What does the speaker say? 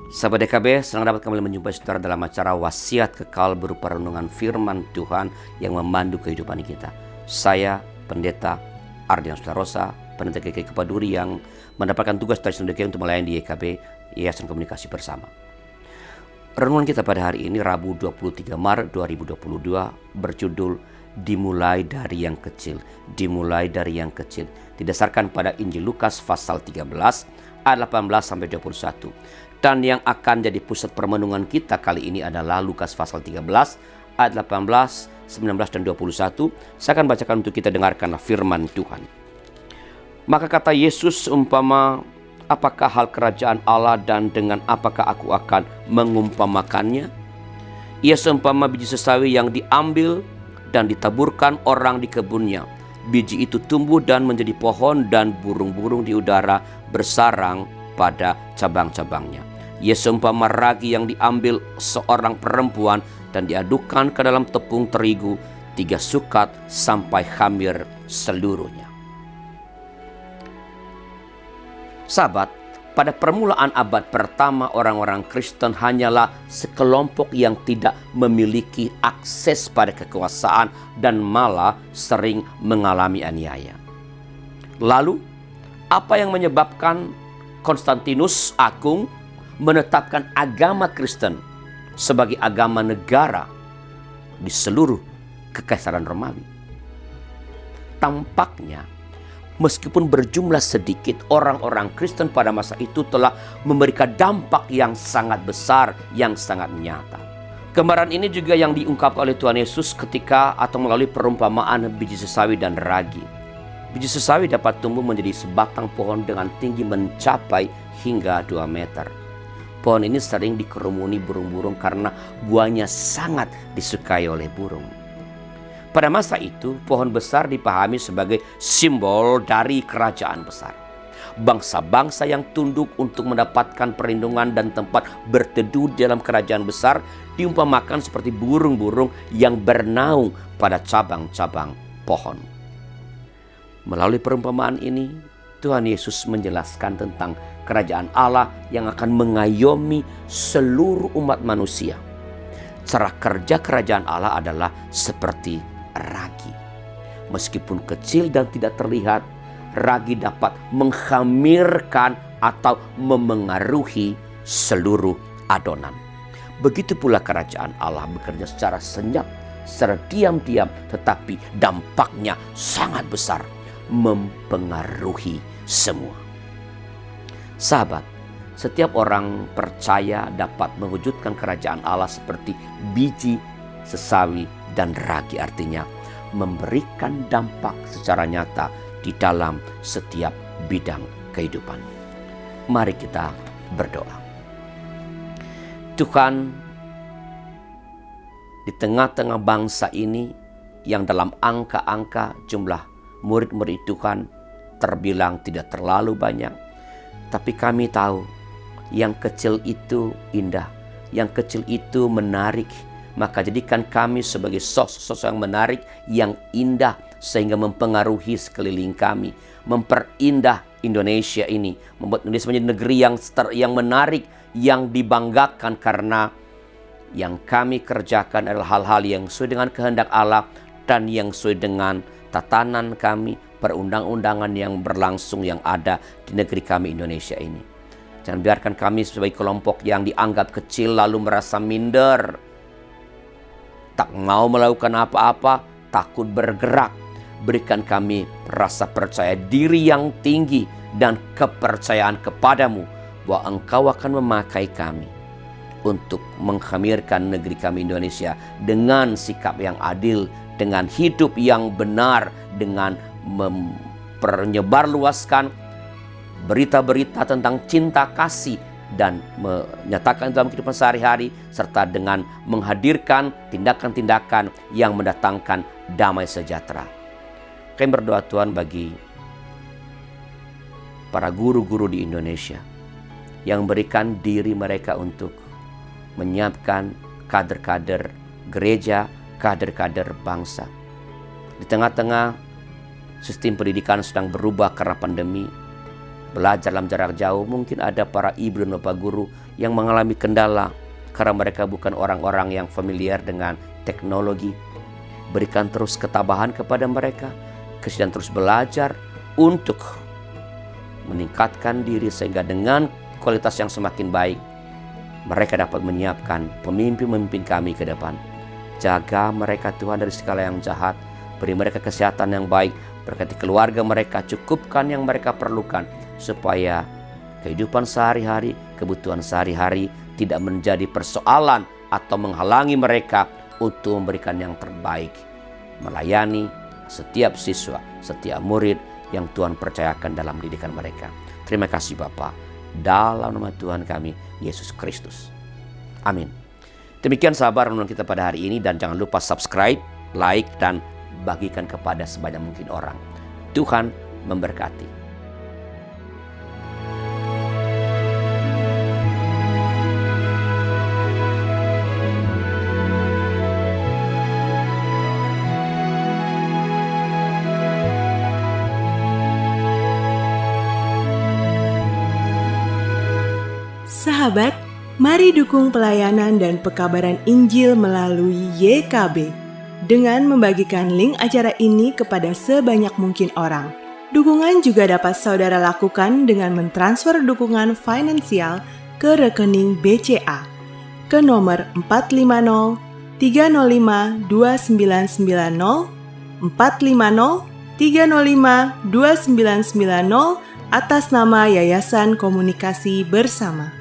Sahabat DKB, senang dapat kembali menjumpai saudara dalam acara Wasiat Kekal berupa renungan firman Tuhan yang memandu kehidupan kita. Saya, Pendeta Ardian Sutarosa, Pendeta GKI Kepaduri yang mendapatkan tugas dari GKI untuk melayani di YKB, Yayasan Komunikasi Bersama. Renungan kita pada hari ini, Rabu 23 Maret 2022, berjudul Dimulai dari yang kecil. Dimulai dari yang kecil. Didasarkan pada Injil Lukas pasal 13, ayat 18-21. Dan yang akan jadi pusat permenungan kita kali ini adalah Lukas pasal 13 ayat 18, 19 dan 21. Saya akan bacakan untuk kita dengarkan firman Tuhan. Maka kata Yesus seumpama, apakah hal kerajaan Allah dan dengan apakah aku akan mengumpamakannya? Ia seumpama biji sesawi yang diambil dan ditaburkan orang di kebunnya. Biji itu tumbuh dan menjadi pohon dan burung-burung di udara bersarang pada cabang-cabangnya. Ia seumpama ragi yang diambil seorang perempuan dan diadukkan ke dalam tepung terigu 3 sukat sampai khamir seluruhnya. Sahabat, pada permulaan abad pertama orang-orang Kristen hanyalah sekelompok yang tidak memiliki akses pada kekuasaan dan malah sering mengalami aniaya. Lalu, apa yang menyebabkan Konstantinus Agung menetapkan agama Kristen sebagai agama negara di seluruh Kekaisaran Romawi? Tampaknya meskipun berjumlah sedikit, orang-orang Kristen pada masa itu telah memberikan dampak yang sangat besar, yang sangat nyata. Gambaran ini juga yang diungkapkan oleh Tuhan Yesus ketika atau melalui perumpamaan biji sesawi dan ragi. Biji sesawi dapat tumbuh menjadi sebatang pohon dengan tinggi mencapai hingga 2 meter. Pohon ini sering dikerumuni burung-burung karena buahnya sangat disukai oleh burung. Pada masa itu, pohon besar dipahami sebagai simbol dari kerajaan besar. Bangsa-bangsa yang tunduk untuk mendapatkan perlindungan dan tempat berteduh dalam kerajaan besar diumpamakan seperti burung-burung yang bernaung pada cabang-cabang pohon. Melalui perumpamaan ini, Tuhan Yesus menjelaskan tentang kerajaan Allah yang akan mengayomi seluruh umat manusia. Cara kerja kerajaan Allah adalah seperti ragi. Meskipun kecil dan tidak terlihat, ragi dapat menghamirkan atau memengaruhi seluruh adonan. Begitu pula kerajaan Allah bekerja secara senyap, secara diam-diam, tetapi dampaknya sangat besar, mempengaruhi semua. Sahabat, setiap orang percaya dapat mewujudkan kerajaan Allah seperti biji sesawi dan ragi, artinya memberikan dampak secara nyata di dalam setiap bidang kehidupan. Mari kita berdoa. Tuhan, di tengah-tengah bangsa ini yang dalam angka-angka jumlah murid-murid Tuhan terbilang tidak terlalu banyak, tapi kami tahu yang kecil itu indah, yang kecil itu menarik. Maka jadikan kami sebagai sosok-sosok yang menarik, yang indah, sehingga mempengaruhi sekeliling kami, memperindah Indonesia ini, membuat Indonesia menjadi negeri yang menarik, yang dibanggakan, karena yang kami kerjakan adalah hal-hal yang sesuai dengan kehendak Allah dan yang sesuai dengan tatanan kami, perundang-undangan yang berlangsung yang ada di negeri kami Indonesia ini. Jangan biarkan kami sebagai kelompok yang dianggap kecil lalu merasa minder, tak mau melakukan apa-apa, takut bergerak. Berikan kami rasa percaya diri yang tinggi dan kepercayaan kepadamu bahwa Engkau akan memakai kami untuk menghamirkan negeri kami Indonesia dengan sikap yang adil, dengan hidup yang benar, dengan mempernyebarluaskan berita-berita tentang cinta kasih dan menyatakan dalam kehidupan sehari-hari, serta dengan menghadirkan tindakan-tindakan yang mendatangkan damai sejahtera. Kami berdoa Tuhan bagi para guru-guru di Indonesia yang memberikan diri mereka untuk menyiapkan kader-kader gereja, kader-kader bangsa. Di tengah-tengah sistem pendidikan sedang berubah karena pandemi, belajar dalam jarak jauh, mungkin ada para ibu dan bapak guru yang mengalami kendala karena mereka bukan orang-orang yang familiar dengan teknologi. Berikan terus ketabahan kepada mereka, kesediaan terus belajar untuk meningkatkan diri sehingga dengan kualitas yang semakin baik mereka dapat menyiapkan pemimpin-pemimpin kami ke depan. Jaga mereka Tuhan dari segala yang jahat, beri mereka kesehatan yang baik, berkati keluarga mereka, cukupkan yang mereka perlukan supaya kehidupan sehari-hari, kebutuhan sehari-hari tidak menjadi persoalan atau menghalangi mereka untuk memberikan yang terbaik, melayani setiap siswa, setiap murid yang Tuhan percayakan dalam didikan mereka. Terima kasih Bapa, dalam nama Tuhan kami Yesus Kristus. Amin. Demikian sahabat renungan kita pada hari ini, dan jangan lupa subscribe, like, dan bagikan kepada sebanyak mungkin orang. Tuhan memberkati. Sahabat, mari dukung pelayanan dan pekabaran Injil melalui YKB dengan membagikan link acara ini kepada sebanyak mungkin orang. Dukungan juga dapat saudara lakukan dengan mentransfer dukungan finansial ke rekening BCA ke nomor 450 305 2990 450 305 2990 atas nama Yayasan Komunikasi Bersama.